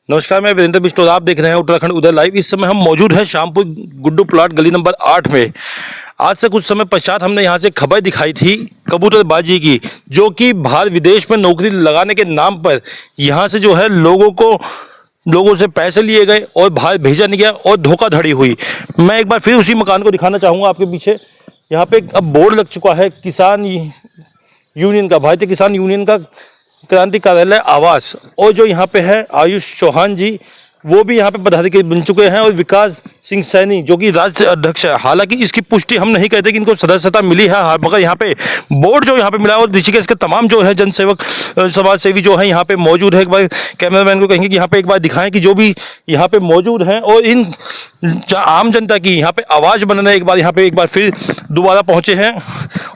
नमस्कार, मैं वीरेंद्र बिष्ट। आप देख रहे हैं उत्तराखंड उदय लाइव। इस समय हम मौजूद हैं शामपुर गुड्डू प्लाट गली नंबर 8 में। आज से कुछ समय पश्चात हमने यहाँ से खबर दिखाई थी कबूतरबाजी की, जो कि बाहर विदेश में नौकरी लगाने के नाम पर यहाँ से जो है लोगों से पैसे लिए गए और बाहर भेजा नहीं गया और धोखाधड़ी हुई। मैं एक बार फिर उसी मकान को दिखाना चाहूँगा आपके पीछे। यहाँ पे अब बोर्ड लग चुका है किसान यूनियन का, भारतीय किसान यूनियन का क्रांति कार्यालय आवास। और जो यहाँ पे है आयुष चौहान जी, वो भी यहाँ पे पदाधिकारी बन चुके हैं, और विकास सिंह सैनी जो कि राज्य अध्यक्ष है। हालांकि इसकी पुष्टि हम नहीं कहते कि इनको सदस्यता मिली है, मगर यहाँ पे बोर्ड जो यहाँ पे मिला है, और ऋषिकेश के तमाम जो है जनसेवक समाज सेवी जो है यहाँ पे मौजूद है। एक बार कैमरामैन को कहेंगे कि यहाँ पे एक बार दिखाएं कि जो भी यहाँ पे मौजूद हैं और इन आम जनता की यहाँ पे आवाज़ बनने एक बार फिर दोबारा पहुँचे हैं।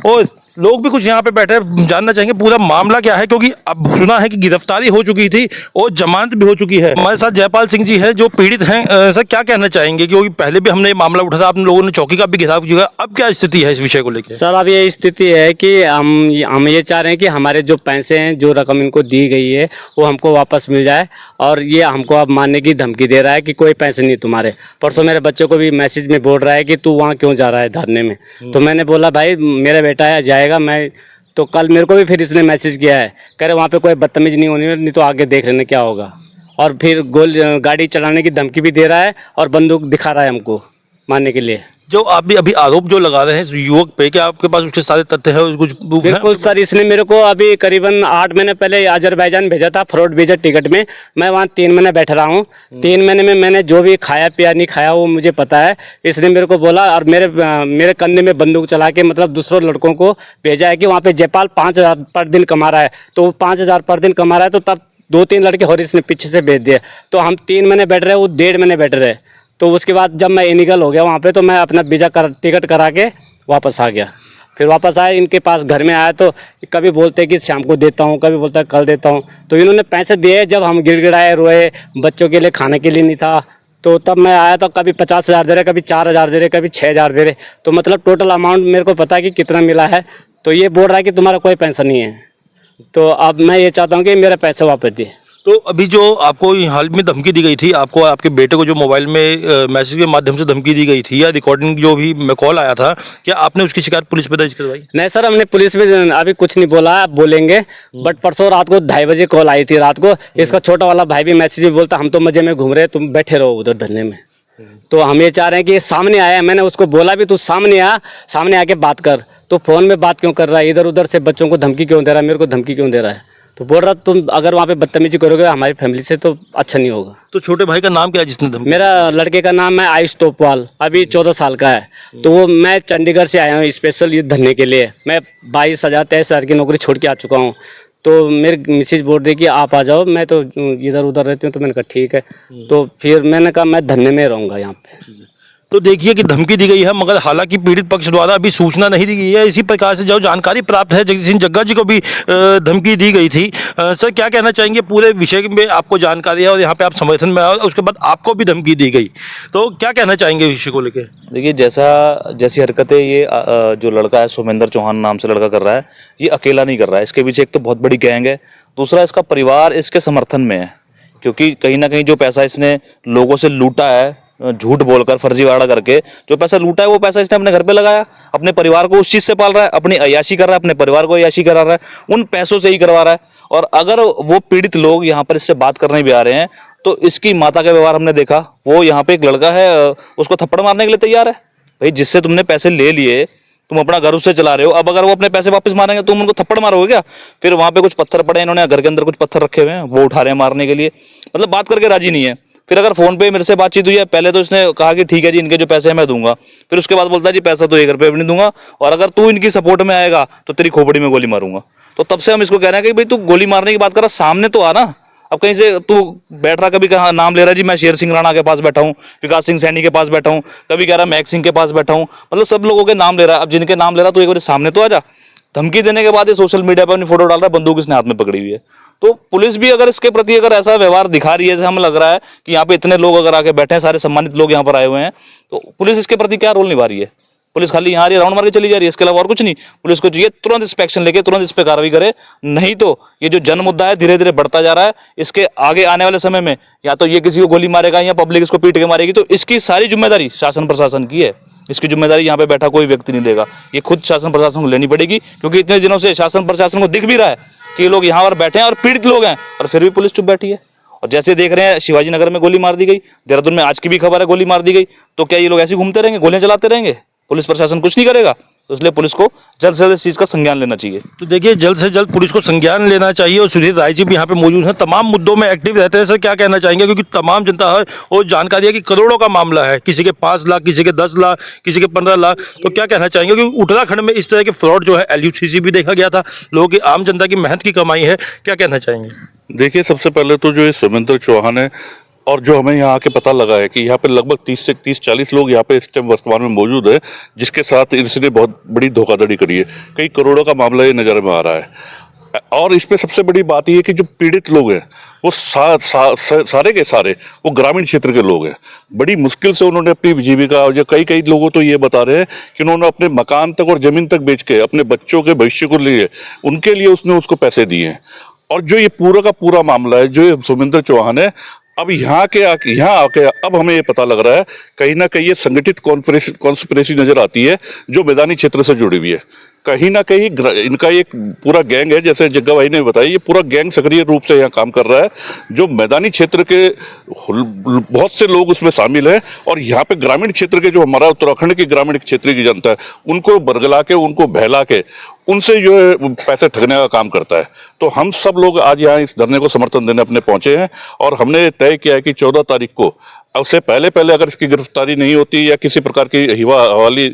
और लोग भी कुछ यहाँ पे बैठे जानना चाहेंगे पूरा मामला क्या है, क्योंकि अब सुना है कि गिरफ्तारी हो चुकी थी और जमानत भी हो चुकी है। हमारे साथ जयपाल सिंह जी है जो पीड़ित हैं। सर, क्या कहना चाहेंगे, क्योंकि पहले भी हमने ये मामला उठा था, आप लोगों ने चौकी का भी घेराव किया, अब क्या स्थिति है इस विषय को लेकर? सर, अब ये स्थिति है कि हम ये चाह रहे हैं कि हमारे जो पैसे हैं, जो रकम इनको दी गई है, वो हमको वापस मिल जाए। और ये हमको अब मारने की धमकी दे रहा है कि कोई पैसे नहीं तुम्हारे। परसों मेरे बच्चे को भी मैसेज में बोल रहा है कि तू वहाँ क्यों जा रहा है धरने में। तो मैंने बोला भाई मेरा बेटा है, जाएगा। मैं तो कल मेरे को भी फिर इसने मैसेज किया है, कह रहे वहाँ पे कोई बदतमीज नहीं होनी है, नहीं तो आगे देख लेने क्या होगा। और फिर गाड़ी चलाने की धमकी भी दे रहा है और बंदूक दिखा रहा है हमको मारने के लिए। जो आप भी अभी आरोप जो लगा रहे हैं इस युवक पे, क्या आपके पास उसके सारे तथ्य है, कुछ प्रूफ है? बिल्कुल सर, इसने मेरे को अभी करीबन 8 महीने पहले अजरबैजान भेजा था फ्रॉड वीजा टिकट में। मैं वहाँ 3 महीने बैठ रहा हूँ। 3 महीने में मैंने जो भी खाया पिया नहीं खाया वो मुझे पता है। इसने मेरे को बोला और मेरे कंधे में बंदूक चला के मतलब दूसरों लड़कों को भेजा है कि वहाँ पे जयपाल 5,000 पर दिन कमा रहा है। तो वो 5,000 पर दिन कमा रहा है, तो तब 2-3 लड़के और इसने पीछे से भेज दिए। तो हम 3 महीने बैठ रहे, वो 1.5 महीने बैठ रहे। तो उसके बाद जब मैं इलीगल हो गया वहाँ पे, तो मैं अपना वीज़ा टिकट करा के वापस आ गया। फिर वापस आया, इनके पास घर में आया तो कभी बोलते कि शाम को देता हूँ, कभी बोलता है कल देता हूँ। तो इन्होंने पैसे दिए, जब हम गिड़गिड़ाए रोए, बच्चों के लिए खाने के लिए नहीं था, तो तब मैं आया तो कभी 50,000 दे रहे, कभी 4,000 दे रहे, कभी 6,000 दे रहे। तो मतलब टोटल अमाउंट मेरे को पता है कि कितना मिला है। तो ये बोल रहा है कि तुम्हारा कोई पैसा नहीं है। तो अब मैं ये चाहता हूँ कि मेरा पैसा वापस दिए। तो अभी जो आपको हाल में धमकी दी गई थी, आपको आपके बेटे को जो मोबाइल में मैसेज के माध्यम से धमकी दी गई थी या रिकॉर्डिंग जो भी कॉल आया था, क्या आपने उसकी शिकायत पुलिस पे दर्ज करवाई? नहीं सर, हमने पुलिस में अभी कुछ नहीं बोला, आप बोलेंगे। बट परसों रात को 2:30 बजे कॉल आई थी रात को। इसका छोटा वाला भाई भी मैसेज में बोलता हम तो मजे में घूम रहे, तुम बैठे रहो उधर धरने में। तो हम ये चाह रहे हैं कि ये सामने आया। मैंने उसको बोला भी तू सामने आ, सामने आके बात कर। तो फोन में बात क्यों कर रहा है, इधर उधर से बच्चों को धमकी क्यों दे रहा है, मेरे को धमकी क्यों दे रहा है। तो बोल रहा तुम अगर वहाँ पे बदतमीजी करोगे हमारी फैमिली से तो अच्छा नहीं होगा। तो छोटे भाई का नाम क्या है जिसने धमकी? मेरा लड़के का नाम है आयुष तोपवाल, अभी 14 साल का है। तो वो मैं चंडीगढ़ से आया हूँ स्पेशल ये धरने के लिए। मैं 22,000-23,000 की नौकरी छोड़ के आ चुका हूँ। तो मेरी मिसेज बोल रही कि आप आ जाओ, मैं तो इधर उधर रहती हूँ। तो मैंने कहा ठीक है। तो फिर मैंने कहा मैं धरने में रहूँगा यहाँ पे। तो देखिए कि धमकी दी गई है, मगर हालांकि पीड़ित पक्ष द्वारा अभी सूचना नहीं दी गई है। इसी प्रकार से जो जानकारी प्राप्त है, जगदीश सिंह जग्गा जी को भी धमकी दी गई थी। सर, क्या कहना चाहेंगे पूरे विषय में? आपको जानकारी है और यहाँ पे आप समर्थन में आए, उसके बाद आपको भी धमकी दी गई, तो क्या कहना चाहेंगे विषय को लेकर? देखिए, जैसी हरकतें ये जो लड़का है सोमेंद्र चौहान नाम से लड़का कर रहा है, ये अकेला नहीं कर रहा है। इसके पीछे एक तो बहुत बड़ी गैंग है, दूसरा इसका परिवार इसके समर्थन में है। क्योंकि कहीं ना कहीं जो पैसा इसने लोगों से लूटा है, झूठ बोलकर फर्जीवाड़ा करके जो पैसा लूटा है, वो पैसा इसने अपने घर पे लगाया, अपने परिवार को उस चीज से पाल रहा है, अपनी अय्याशी कर रहा है, अपने परिवार को अय्याशी करा रहा है, उन पैसों से ही करवा रहा है। और अगर वो पीड़ित लोग यहाँ पर इससे बात करने भी आ रहे हैं, तो इसकी माता का व्यवहार हमने देखा। वो यहाँ पे एक लड़का है, उसको थप्पड़ मारने के लिए तैयार है। भाई, जिससे तुमने पैसे ले लिए, तुम अपना घर उससे चला रहे हो, अब अगर वो अपने पैसे वापस मारेंगे तुम उनको थप्पड़ मारोगे क्या? फिर वहां पे कुछ पत्थर पड़े, इन्होंने घर के अंदर कुछ पत्थर रखे हुए हैं, वो उठा रहे हैं मारने के लिए। मतलब बात करके राजी नहीं है। फिर अगर फोन पे मेरे से बातचीत हुई है, पहले तो इसने कहा कि ठीक है जी, इनके जो पैसे हैं मैं दूंगा। फिर उसके बाद बोलता है जी पैसा तो 1 रुपये भी नहीं दूंगा, और अगर तू इनकी सपोर्ट में आएगा तो तेरी खोपड़ी में गोली मारूंगा। तो तब से हम इसको कह रहे हैं कि भाई तू गोली मारने की बात कर रहा, सामने तो आना। अब कहीं से तू बैठ रहा, कभी कहाँ नाम ले रहा जी मैं शेर सिंह राणा के पास बैठा हूँ, विकास सिंह सैनी के पास बैठा हूँ, कभी कह रहा महक सिंह के पास बैठा हूँ। मतलब सब लोगों के नाम ले रहा है। अब जिनके नाम ले रहा तो एक बार सामने तो आ जा। धमकी देने के बाद ये सोशल मीडिया पर अपनी फोटो डाल रहा है, बंदूक इसने हाथ में पकड़ी हुई है। तो पुलिस भी अगर इसके प्रति अगर ऐसा व्यवहार दिखा रही है, जैसे हमें लग रहा है कि यहाँ पे इतने लोग अगर आके बैठे हैं, सारे सम्मानित लोग यहाँ पर आए हुए हैं, तो पुलिस इसके प्रति क्या रोल निभा रही है? पुलिस खाली यहाँ आ रही है, राउंड मार के चली जा रही है, इसके अलावा और कुछ नहीं। पुलिस को चाहिए तुरंत इंस्पेक्शन लेके तुरंत इस पे कार्रवाई करे, नहीं तो ये जो जन मुद्दा है धीरे धीरे बढ़ता जा रहा है। इसके आगे आने वाले समय में या तो ये किसी को गोली मारेगा या पब्लिक इसको पीट के मारेगी, तो इसकी सारी जिम्मेदारी शासन प्रशासन की है। इसकी जिम्मेदारी यहाँ पे बैठा कोई व्यक्ति नहीं लेगा, ये खुद शासन प्रशासन को लेनी पड़ेगी, क्योंकि इतने दिनों से शासन प्रशासन को दिख भी रहा है कि ये लोग यहाँ पर बैठे हैं और पीड़ित लोग हैं, और फिर भी पुलिस चुप बैठी है। और जैसे देख रहे हैं शिवाजी नगर में गोली मार दी गई, देहरादून में आज की भी खबर है गोली मार दी गई, तो क्या ये लोग ऐसे घूमते रहेंगे, गोलियां चलाते रहेंगे, पुलिस प्रशासन कुछ नहीं करेगा? तो इसलिए पुलिस को जल्द से जल्द इस चीज का संज्ञान लेना चाहिए। तो देखिए जल्द से जल्द पुलिस को संज्ञान लेना चाहिए। और सुधीर राय जी भी यहाँ पे मौजूद हैं, तमाम मुद्दों में एक्टिव रहते हैं। सर क्या कहना चाहेंगे, क्योंकि तमाम जनता है वो जानकारी है कि करोड़ों का मामला है, किसी के 5 लाख, किसी के 10 लाख, किसी के 15 लाख, तो क्या कहना चाहेंगे? क्योंकि उत्तराखंड में इस तरह के फ्रॉड जो है LUCC भी देखा गया था, लोगों की आम जनता की मेहनत की कमाई है, क्या कहना चाहेंगे? देखिए, सबसे पहले तो जो ये सोमेंद्र चौहान है, और जो हमें यहाँ आके पता लगा है कि यहाँ पे लगभग 30 से 40 लोग यहाँ पे इस टाइम वर्तमान में मौजूद है, जिसके साथ इसने बहुत बड़ी धोखाधड़ी करी है। कई करोड़ों का मामला ये नजर में आ रहा है। और इसमें सबसे बड़ी बात ये है कि जो पीड़ित लोग हैं वो सारे के सारे वो ग्रामीण क्षेत्र के लोग हैं। बड़ी मुश्किल से उन्होंने अपनी जीविका, जो कई लोगों तो ये बता रहे हैं कि उन्होंने अपने मकान तक और जमीन तक बेच के अपने बच्चों के भविष्य को लिए उनके लिए उसने उसको पैसे दिए हैं। और जो ये पूरा का पूरा मामला है, जो ये सोमेंद्र चौहान है, अब यहाँ आके अब हमें ये पता लग रहा है कहीं ना कहीं ये संगठित कॉन्स्पिरेसी नजर आती है जो मैदानी क्षेत्र से जुड़ी हुई है। कहीं ना कहीं इनका एक पूरा गैंग है, जैसे जग्गा भाई ने बताया, ये पूरा गैंग सक्रिय रूप से यहाँ काम कर रहा है। जो मैदानी क्षेत्र के बहुत से लोग उसमें शामिल हैं, और यहाँ पे ग्रामीण क्षेत्र के जो हमारा उत्तराखंड के ग्रामीण क्षेत्र की जनता है उनको बरगला के, उनको बहला के उनसे जो है पैसे ठगने का काम करता है। तो हम सब लोग आज यहाँ इस धरने को समर्थन देने अपने पहुंचे हैं, और हमने तय किया है कि 14 तारीख को, उससे पहले अगर इसकी गिरफ्तारी नहीं होती या किसी प्रकार की हवाली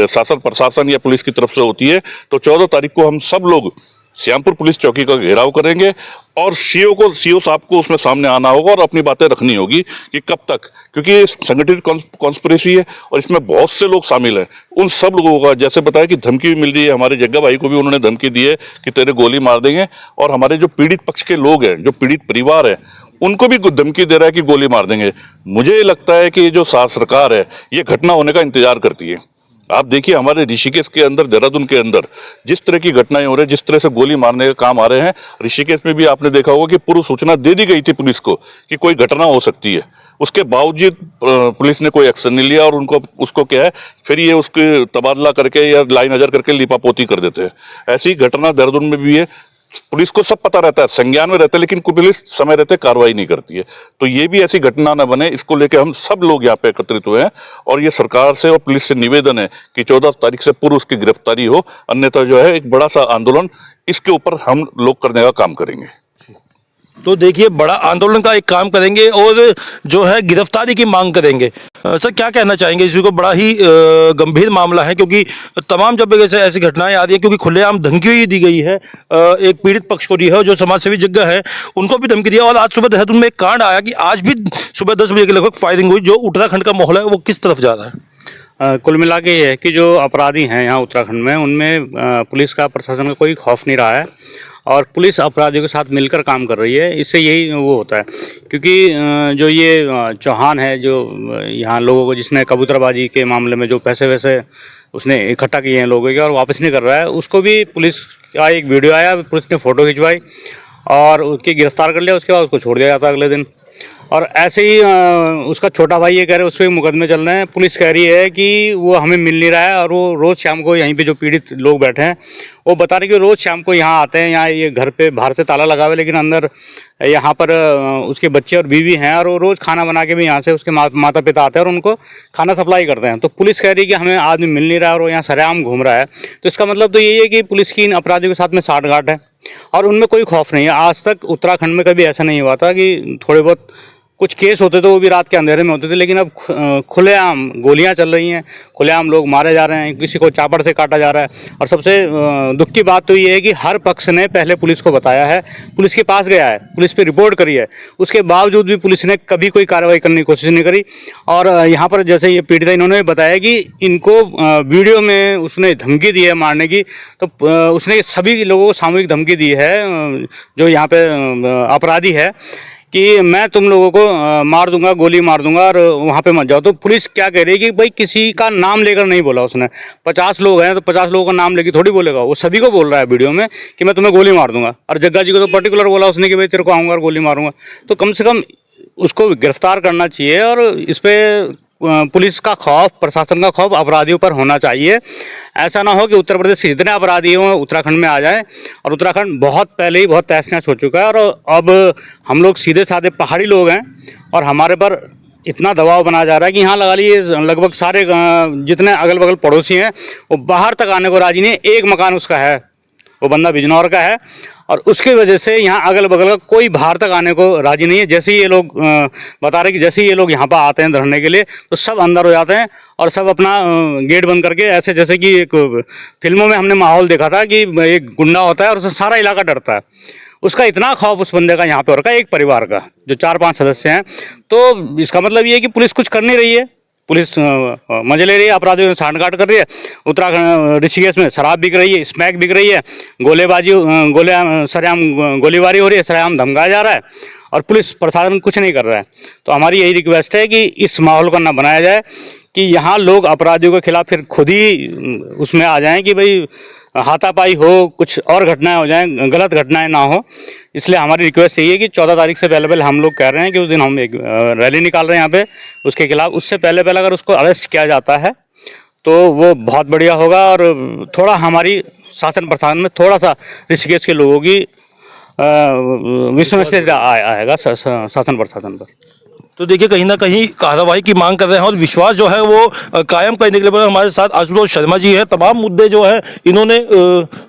शासन प्रशासन या पुलिस की तरफ से होती है, तो 14 तारीख को हम सब लोग श्यामपुर पुलिस चौकी का घेराव करेंगे, और सीओ साहब को उसमें सामने आना होगा और अपनी बातें रखनी होगी कि कब तक, क्योंकि ये संगठित कॉन्स्पिरेसी है और इसमें बहुत से लोग शामिल हैं। उन सब लोगों का, जैसे बताया कि धमकी भी मिल रही है, हमारे जग्गा भाई को भी उन्होंने धमकी दी है कि तेरे गोली मार देंगे, और हमारे जो पीड़ित पक्ष के लोग हैं, जो पीड़ित परिवार है, उनको भी धमकी दे रहा है कि गोली मार देंगे। मुझे लगता है कि जो सरकार है ये घटना होने का इंतजार करती है। आप देखिए हमारे ऋषिकेश के अंदर, देहरादून के अंदर जिस तरह की घटनाएं हो रही है, जिस तरह से गोली मारने का काम आ रहे हैं, ऋषिकेश में भी आपने देखा होगा कि पूर्व सूचना दे दी गई थी पुलिस को कि कोई घटना हो सकती है। उसके बावजूद पुलिस ने कोई एक्शन नहीं लिया, और उसको क्या है, फिर ये उसके तबादला करके या लाइन नजर करके लिपापोती कर देते हैं। ऐसी घटना देहरादून में भी है। पुलिस को सब पता रहता है, संज्ञान में रहता है, लेकिन पुलिस समय रहते कार्रवाई नहीं करती है। तो ये भी ऐसी घटना न बने, इसको लेकर हम सब लोग यहाँ पे एकत्रित हुए हैं, और ये सरकार से और पुलिस से निवेदन है कि 14 तारीख से पूर्व उसकी गिरफ्तारी हो, अन्यथा जो है एक बड़ा सा आंदोलन इसके ऊपर हम लोग करने का काम करेंगे। तो देखिए बड़ा आंदोलन का एक काम करेंगे और जो है गिरफ्तारी की मांग करेंगे। सर क्या कहना चाहेंगे, इसी को बड़ा ही गंभीर मामला है, क्योंकि तमाम जगह से ऐसी घटनाएं आ रही है, क्योंकि खुलेआम धमकी ही दी गई है। एक पीड़ित पक्ष को दी है, जो समाजसेवी जगह है उनको भी धमकी दिया। और आज सुबह देहरादून में एक कांड आया कि आज भी सुबह 10 बजे के लगभग फायरिंग हुई। जो उत्तराखंड का माहौल है वो किस तरफ जा रहा है? कुल मिला के ये है कि जो अपराधी हैं यहाँ उत्तराखंड में, उनमें पुलिस का, प्रशासन का कोई खौफ नहीं रहा है, और पुलिस अपराधियों के साथ मिलकर काम कर रही है। इससे यही वो होता है, क्योंकि जो ये चौहान है, जो यहाँ लोगों को, जिसने कबूतरबाजी के मामले में जो पैसे वैसे उसने इकट्ठा किए हैं लोगों के और वापस नहीं कर रहा है, उसको भी पुलिस का एक वीडियो आया, पुलिस ने फ़ोटो खिंचवाई और उसकी गिरफ्तार कर लिया। उसके बाद उसको छोड़ दिया जाता अगले दिन। और ऐसे ही उसका छोटा भाई ये कह रहे हैं, उस पर मुकदमे चल रहे हैं। पुलिस कह रही है कि वो हमें मिल नहीं रहा है, और वो रोज़ शाम को यहीं पे जो पीड़ित लोग बैठे हैं वो बता रहे कि रोज़ शाम को यहाँ आते हैं। यहाँ ये घर पे बाहर से ताला लगा हुआ है, लेकिन अंदर यहाँ पर उसके बच्चे और बीवी हैं, और वो रोज़ खाना बना के भी यहाँ से उसके माता पिता आते हैं और उनको खाना सप्लाई करते हैं। तो पुलिस कह रही है कि हमें आदमी मिल नहीं रहा है और वो यहाँ सरेआम घूम रहा है। तो इसका मतलब तो यही है कि पुलिस की इन अपराधियों के साथ में साठगांठ है, और उनमें कोई खौफ नहीं है। आज तक उत्तराखंड में कभी ऐसा नहीं हुआ था कि थोड़े बहुत कुछ केस होते थे, वो भी रात के अंधेरे में होते थे, लेकिन अब खुलेआम गोलियां चल रही हैं, खुलेआम लोग मारे जा रहे हैं, किसी को चापड़ से काटा जा रहा है। और सबसे दुख की बात तो ये है कि हर पक्ष ने पहले पुलिस को बताया है, पुलिस के पास गया है, पुलिस पे रिपोर्ट करी है, उसके बावजूद भी पुलिस ने कभी कोई कार्रवाई करने की कोशिश नहीं करी। और यहाँ पर जैसे ये पीड़िता, इन्होंने बताया कि इनको वीडियो में उसने धमकी दी है मारने की, तो उसने सभी लोगों को सामूहिक धमकी दी है, जो यहाँ पे अपराधी है। कि मैं तुम लोगों को मार दूंगा, गोली मार दूंगा और वहाँ पे मत जाओ। तो पुलिस क्या कह रही है कि भाई किसी का नाम लेकर नहीं बोला उसने। 50 लोग हैं तो 50 लोगों का नाम लेके थोड़ी बोलेगा, वो सभी को बोल रहा है वीडियो में कि मैं तुम्हें गोली मार दूंगा। और जग्गा जी को तो पर्टिकुलर बोला उसने कि भाई तेरे को आऊँगा और गोली मारूंगा। तो कम से कम उसको गिरफ्तार करना चाहिए और इस पर पुलिस का खौफ, प्रशासन का खौफ अपराधियों पर होना चाहिए। ऐसा ना हो कि उत्तर प्रदेश के जितने अपराधी हों उत्तराखंड में आ जाए। और उत्तराखंड बहुत पहले ही बहुत तहस नहस हो चुका है और अब हम लोग सीधे साधे पहाड़ी लोग हैं और हमारे पर इतना दबाव बनाया जा रहा है कि यहाँ लगा लीजिए लगभग सारे जितने अगल बगल पड़ोसी हैं वो बाहर तक आने को राजी नहीं है। एक मकान उसका है, वो बंदा बिजनौर का है और उसकी वजह से यहाँ अगल बगल का कोई बाहर तक आने को राजी नहीं है। जैसे ही ये लोग बता रहे कि जैसे ही ये लोग यहाँ पर आते हैं धरने के लिए तो सब अंदर हो जाते हैं और सब अपना गेट बंद करके, ऐसे जैसे कि एक फिल्मों में हमने माहौल देखा था कि एक गुंडा होता है और उससे सारा इलाका डरता है। उसका इतना खौफ उस बंदे का यहाँ पे हो रखा है, एक परिवार का जो 4-5 सदस्य हैं। तो इसका मतलब ये है कि पुलिस कुछ कर नहीं रही है, पुलिस मजे ले रही है, अपराधियों में छांट काट कर रही है। उत्तराखंड ऋषिकेश में शराब बिक रही है, स्मैक बिक रही है, सरेआम गोलीबारी हो रही है, सरेआम धमकाया जा रहा है और पुलिस प्रशासन कुछ नहीं कर रहा है। तो हमारी यही रिक्वेस्ट है कि इस माहौल को ना बनाया जाए कि यहाँ लोग अपराधियों के खिलाफ फिर खुद ही उसमें आ जाएं कि भाई हाथापाई हो, कुछ और घटनाएं हो जाएं, गलत घटनाएं ना हो। इसलिए हमारी रिक्वेस्ट यही है कि 14 तारीख से पहले हम लोग कह रहे हैं कि उस दिन हम एक रैली निकाल रहे हैं यहाँ पे उसके खिलाफ। उससे पहले अगर उसको अरेस्ट किया जाता है तो वो बहुत बढ़िया होगा और थोड़ा हमारी शासन प्रशासन में थोड़ा सा ऋषिकेश के लोगों की विश्वास आएगा शासन प्रशासन पर। तो देखिए कहीं ना कहीं कार्रवाई की मांग कर रहे हैं और विश्वास जो है वो कायम करने के लिए हमारे साथ आशुतोष शर्मा जी है। तमाम मुद्दे जो है इन्होंने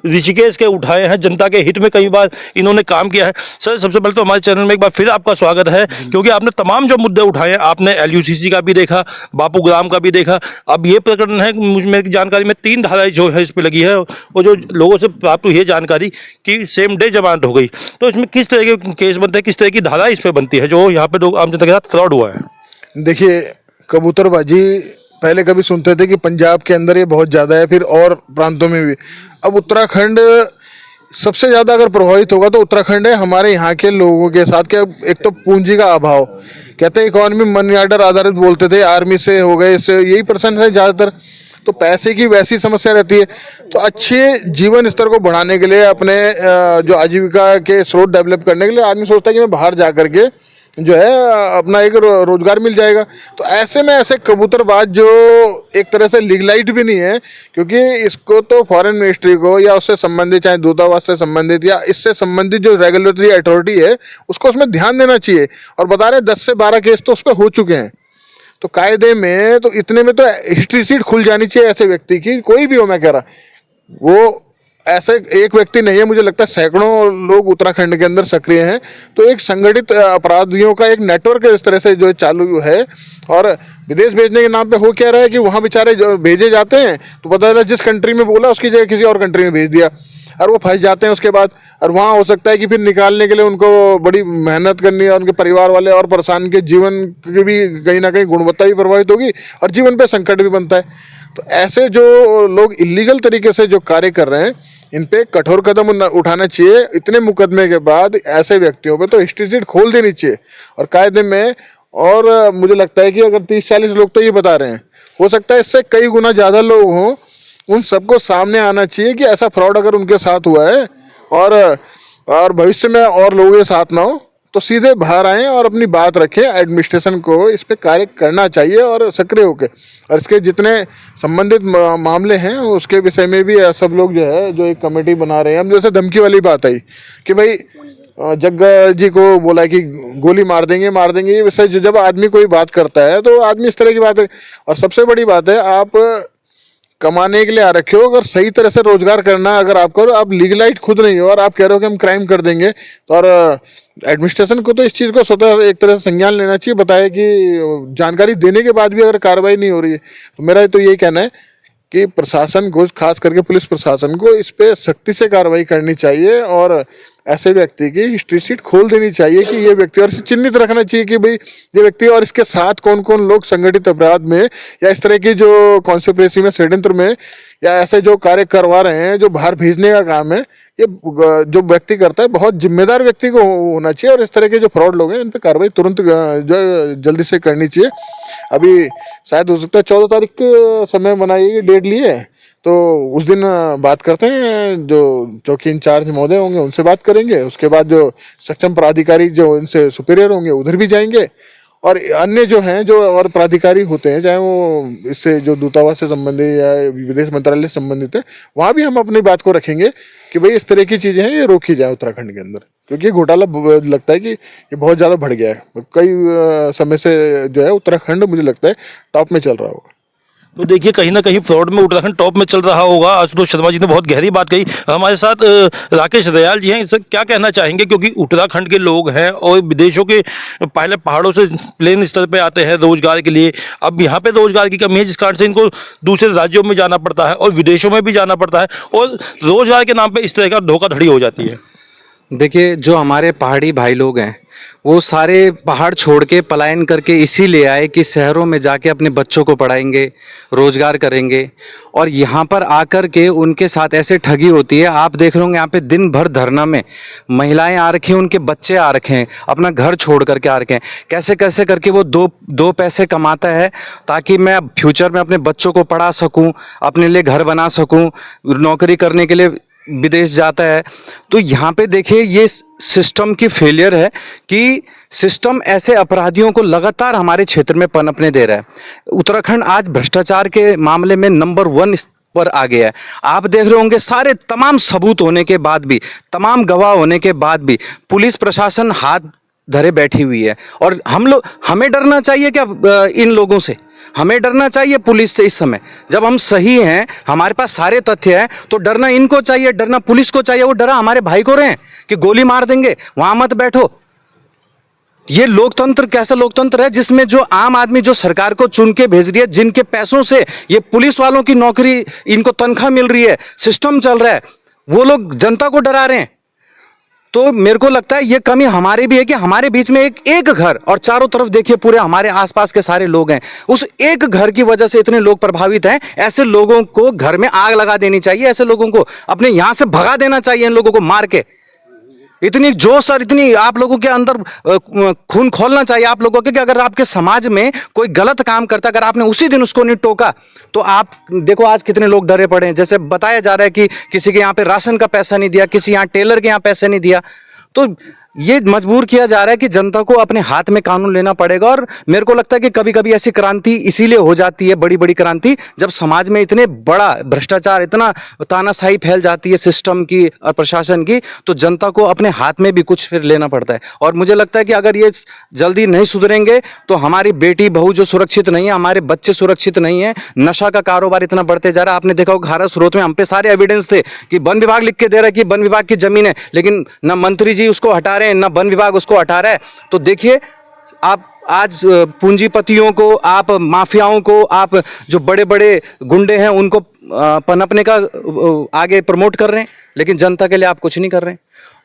ऋषिकेश के उठाए हैं, जनता के हित में कई बार इन्होंने काम किया है। सर सबसे पहले तो हमारे चैनल में एक बार फिर आपका स्वागत है, क्योंकि आपने तमाम जो मुद्दे उठाए हैं, आपने LUCC का भी देखा, बापू ग्राम का भी देखा। अब ये प्रकरण है, मेरी जानकारी में 3 धाराएं जो है इस पर लगी है और जो लोगों से प्राप्त हुई है जानकारी कि सेम डे जमानत हो गई। तो इसमें किस तरह के केस बनते हैं, किस तरह की धारा इस पर बनती है जो यहाँ पे लोग आम जनता के साथ फ्रॉड हुआ है? देखिए, कबूतरबाजी पहले कभी सुनते थे कि पंजाब के अंदर ये बहुत ज़्यादा है, फिर और प्रांतों में भी। अब उत्तराखंड सबसे ज़्यादा अगर प्रभावित होगा तो उत्तराखंड है हमारे यहाँ के लोगों के साथ। क्या एक तो पूंजी का अभाव, कहते हैं इकोनॉमी मनी ऑर्डर आधारित बोलते थे, आर्मी से हो गए, इससे यही पर्सन है ज़्यादातर। तो पैसे की वैसी समस्या रहती है। तो अच्छे जीवन स्तर को बढ़ाने के लिए, अपने जो आजीविका के स्रोत डेवलप करने के लिए आदमी सोचता है कि मैं बाहर जा करके जो है अपना एक रोजगार मिल जाएगा। तो ऐसे में ऐसे कबूतरबाज जो एक तरह से लीगलाइट भी नहीं है, क्योंकि इसको तो फॉरेन मिनिस्ट्री को या उससे संबंधित, चाहे दूतावास से संबंधित या इससे संबंधित जो रेगुलेटरी अथॉरिटी है उसको उसमें ध्यान देना चाहिए। और बता रहे 10 से 12 केस तो उस पर हो चुके हैं। तो कायदे में तो इतने में तो हिस्ट्री सीट खुल जानी चाहिए ऐसे व्यक्ति की, कोई भी हो। मैं कह रहा वो ऐसे एक व्यक्ति नहीं है, मुझे लगता है सैकड़ों लोग उत्तराखंड के अंदर सक्रिय हैं। तो एक संगठित अपराधियों का एक नेटवर्क इस तरह से जो चालू है। और विदेश भेजने के नाम पे हो क्या रहा है कि वहाँ बेचारे जो भेजे जाते हैं तो पता चला जिस कंट्री में बोला उसकी जगह किसी और कंट्री में भेज दिया और वो फंस जाते हैं उसके बाद। और वहाँ हो सकता है कि फिर निकालने के लिए उनको बड़ी मेहनत करनी है, उनके परिवार वाले और परेशान, के जीवन की भी कहीं ना कहीं गुणवत्ता भी प्रभावित होगी और जीवन पे संकट भी बनता है। तो ऐसे जो लोग इलीगल तरीके से जो कार्य कर रहे हैं इन पे कठोर कदम उठाना चाहिए। इतने मुकदमे के बाद ऐसे व्यक्तियों पे तो हिस्ट्री सीट खोल देनी चाहिए और कायदे में। और मुझे लगता है कि अगर 30-40 लोग तो ये बता रहे हैं, हो सकता है इससे कई गुना ज़्यादा लोग हों, उन सबको सामने आना चाहिए कि ऐसा फ्रॉड अगर उनके साथ हुआ है और भविष्य में और लोगों के साथ ना हो तो सीधे बाहर आएँ और अपनी बात रखें। एडमिनिस्ट्रेशन को इस पे कार्य करना चाहिए और सक्रिय होकर, और इसके जितने संबंधित मामले हैं उसके विषय में भी सब लोग जो है जो एक कमेटी बना रहे हैं। हम जैसे धमकी वाली बात आई कि भाई जग्गा जी को बोला कि गोली मार देंगे ये विषय जब आदमी कोई बात करता है तो आदमी इस तरह की बात है। और सबसे बड़ी बात है, आप कमाने के लिए आ रखे हो, अगर सही तरह से रोजगार करना अगर आपको, आप लीगलाइट खुद नहीं हो और आप कह रहे हो कि हम क्राइम कर देंगे, तो और एडमिनिस्ट्रेशन को तो इस चीज़ को स्वतः एक तरह से संज्ञान लेना चाहिए। बताया कि जानकारी देने के बाद भी अगर कार्रवाई नहीं हो रही है, तो मेरा तो यही कहना है कि प्रशासन को, खास करके पुलिस प्रशासन को इस पे सख्ती से कार्रवाई करनी चाहिए और ऐसे व्यक्ति की हिस्ट्री शीट खोल देनी चाहिए कि ये व्यक्ति, और इसे चिन्हित रखना चाहिए कि भाई ये व्यक्ति और इसके साथ कौन कौन लोग संगठित अपराध में या इस तरह की जो कॉन्स्पिरेसी में, षड्यंत्र में, या ऐसे जो कार्य करवा रहे हैं जो बाहर भेजने का काम है, ये जो व्यक्ति करता है बहुत जिम्मेदार व्यक्ति को होना चाहिए। और इस तरह के जो फ्रॉड लोग हैं इन पे कार्रवाई तुरंत जो है जल्दी से करनी चाहिए। अभी शायद हो सकता है 14 तारीख के समय बनाई डेट ली है, तो उस दिन बात करते हैं, जो चौकी इंचार्ज महोदय होंगे उनसे बात करेंगे। उसके बाद जो सक्षम प्राधिकारी जो इनसे सुपीरियर होंगे उधर भी जाएंगे, और अन्य जो हैं जो और प्राधिकारी होते हैं, चाहे वो इससे जो दूतावास से संबंधित या विदेश मंत्रालय से संबंधित है, वहाँ भी हम अपनी बात को रखेंगे कि भाई इस तरह की चीज़ें हैं ये रोकी जाए उत्तराखंड के अंदर, क्योंकि ये घोटाला लगता है कि ये बहुत ज़्यादा बढ़ गया है। कई समय से जो है उत्तराखंड मुझे लगता है टॉप में चल रहा होगा। तो देखिए कहीं ना कहीं फ्रॉड में उत्तराखंड टॉप में चल रहा होगा। आशुतोष शर्मा जी ने बहुत गहरी बात कही। हमारे साथ राकेश दयाल जी हैं, इससे क्या कहना चाहेंगे, क्योंकि उत्तराखंड के लोग हैं और विदेशों के पहले पहाड़ों से प्लेन स्तर पे आते हैं रोजगार के लिए, अब यहाँ पे रोजगार की कमी है जिस कारण से इनको दूसरे राज्यों में जाना पड़ता है और विदेशों में भी जाना पड़ता है, और रोजगार के नाम पर इस तरह का धोखाधड़ी हो जाती है। देखिए, जो हमारे पहाड़ी भाई लोग हैं वो सारे पहाड़ छोड़ के पलायन करके इसीलिए आए कि शहरों में जाके अपने बच्चों को पढ़ाएंगे, रोजगार करेंगे, और यहाँ पर आकर के उनके साथ ऐसे ठगी होती है। आप देख रहे होंगे यहाँ पे दिन भर धरना में महिलाएं आ रखी हैं, उनके बच्चे आ रखे हैं, अपना घर छोड़ करके आ रखे हैं। कैसे कैसे करके वो दो पैसे कमाता है ताकि मैं फ्यूचर में अपने बच्चों को पढ़ा सकूँ, अपने लिए घर बना सकूँ, नौकरी करने के लिए विदेश जाता है। तो यहाँ पे देखिए ये सिस्टम की फेलियर है कि सिस्टम ऐसे अपराधियों को लगातार हमारे क्षेत्र में पनपने दे रहा है। उत्तराखंड आज भ्रष्टाचार के मामले में नंबर 1 पर आ गया है। आप देख रहे होंगे सारे तमाम सबूत होने के बाद भी, तमाम गवाह होने के बाद भी पुलिस प्रशासन हाथ धरे बैठी हुई है। और हमें डरना चाहिए क्या इन लोगों से? हमें डरना चाहिए पुलिस से इस समय, जब हम सही हैं, हमारे पास सारे तथ्य हैं, तो डरना इनको चाहिए, डरना पुलिस को चाहिए। वो डरा हमारे भाई को रहे हैं कि गोली मार देंगे, वहां मत बैठो। ये लोकतंत्र कैसा लोकतंत्र है जिसमें जो आम आदमी जो सरकार को चुन के भेज रही है, जिनके पैसों से ये पुलिस वालों की नौकरी, इनको तनख्वाह मिल रही है, सिस्टम चल रहा है, वो लोग जनता को डरा रहे हैं। तो मेरे को लगता है ये कमी हमारी भी है कि हमारे बीच में एक घर, और चारों तरफ देखिए पूरे हमारे आसपास के सारे लोग हैं, उस एक घर की वजह से इतने लोग प्रभावित हैं। ऐसे लोगों को घर में आग लगा देनी चाहिए, ऐसे लोगों को अपने यहां से भगा देना चाहिए, इन लोगों को मार के। इतनी जोश और इतनी आप लोगों के अंदर खून खोलना चाहिए आप लोगों के कि अगर आपके समाज में कोई गलत काम करता, अगर आपने उसी दिन उसको नहीं टोका, तो आप देखो आज कितने लोग डरे पड़े हैं। जैसे बताया जा रहा है कि किसी के यहाँ पे राशन का पैसा नहीं दिया, किसी यहाँ टेलर के यहाँ पैसे नहीं दिया, तो ये मजबूर किया जा रहा है कि जनता को अपने हाथ में कानून लेना पड़ेगा। और मेरे को लगता है कि कभी कभी ऐसी क्रांति इसीलिए हो जाती है, बड़ी बड़ी क्रांति, जब समाज में इतने बड़ा भ्रष्टाचार, इतना तानाशाही फैल जाती है सिस्टम की और प्रशासन की, तो जनता को अपने हाथ में भी कुछ फिर लेना पड़ता है। और मुझे लगता है कि अगर ये जल्दी नहीं सुधरेंगे तो हमारी बेटी बहू जो सुरक्षित नहीं है, हमारे बच्चे सुरक्षित नहीं है। नशा का कारोबार इतना बढ़ते जा रहा है। आपने देखा होगा खारा स्रोत में हम पे सारे एविडेंस थे कि वन विभाग लिख के दे रहा है कि वन विभाग की जमीन है, लेकिन न मंत्री जी उसको हटा रहे हैं, न वन विभाग उसको हटा रहा है। तो देखिए आप आज पूंजीपतियों को, आप माफियाओं को, आप जो बड़े बड़े गुंडे हैं उनको पनपने का आगे प्रमोट कर रहे हैं, लेकिन जनता के लिए आप कुछ नहीं कर रहे हैं।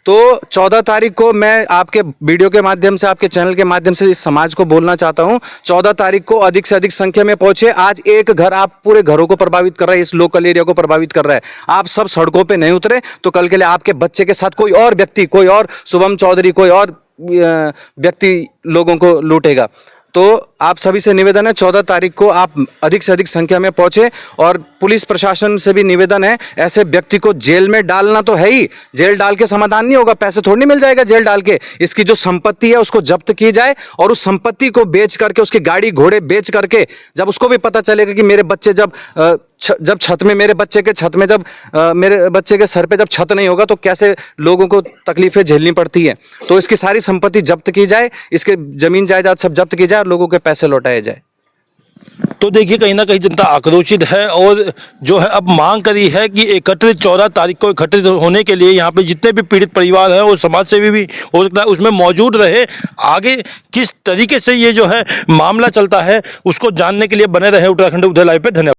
तो 14 तारीख को मैं आपके वीडियो के माध्यम से, आपके चैनल के माध्यम से इस समाज को बोलना चाहता हूं, 14 तारीख को अधिक से अधिक संख्या में पहुंचे। आज एक घर आप पूरे घरों को प्रभावित कर रहा है, इस लोकल एरिया को प्रभावित कर रहा है। आप सब सड़कों पे नहीं उतरे तो कल के लिए आपके बच्चे के साथ कोई और व्यक्ति, कोई और शुभम चौधरी, कोई और व्यक्ति लोगों को लूटेगा। तो आप सभी से निवेदन है 14 तारीख को आप अधिक से अधिक संख्या में पहुंचे। और पुलिस प्रशासन से भी निवेदन है, ऐसे व्यक्ति को जेल में डालना तो है ही, जेल डाल के समाधान नहीं होगा, पैसे थोड़ी नहीं मिल जाएगा जेल डाल के। इसकी जो संपत्ति है उसको जब्त की जाए, और उस संपत्ति को बेच करके, उसकी गाड़ी घोड़े बेच करके, जब उसको भी पता चलेगा कि मेरे बच्चे जब छत में, मेरे बच्चे के छत में, जब मेरे बच्चे के सर पे जब छत नहीं होगा तो कैसे लोगों को तकलीफें झेलनी पड़ती है। तो इसकी सारी संपत्ति जब्त की जाए, इसके जमीन जायदाद सब जब्त की जाए और लोगों के पैसे लौटाए जाए। तो देखिए कहीं ना कहीं जनता आक्रोशित है और जो है अब मांग करी है कि एकत्रित 14 तारीख को एकत्रित होने के लिए यहाँ पे जितने भी पीड़ित परिवार हैं और समाज सेवी भी हो सकता है उसमें मौजूद रहे। आगे किस तरीके से ये जो है मामला चलता है उसको जानने के लिए बने रहे उत्तराखंड उदय लाइव पे। धन्यवाद।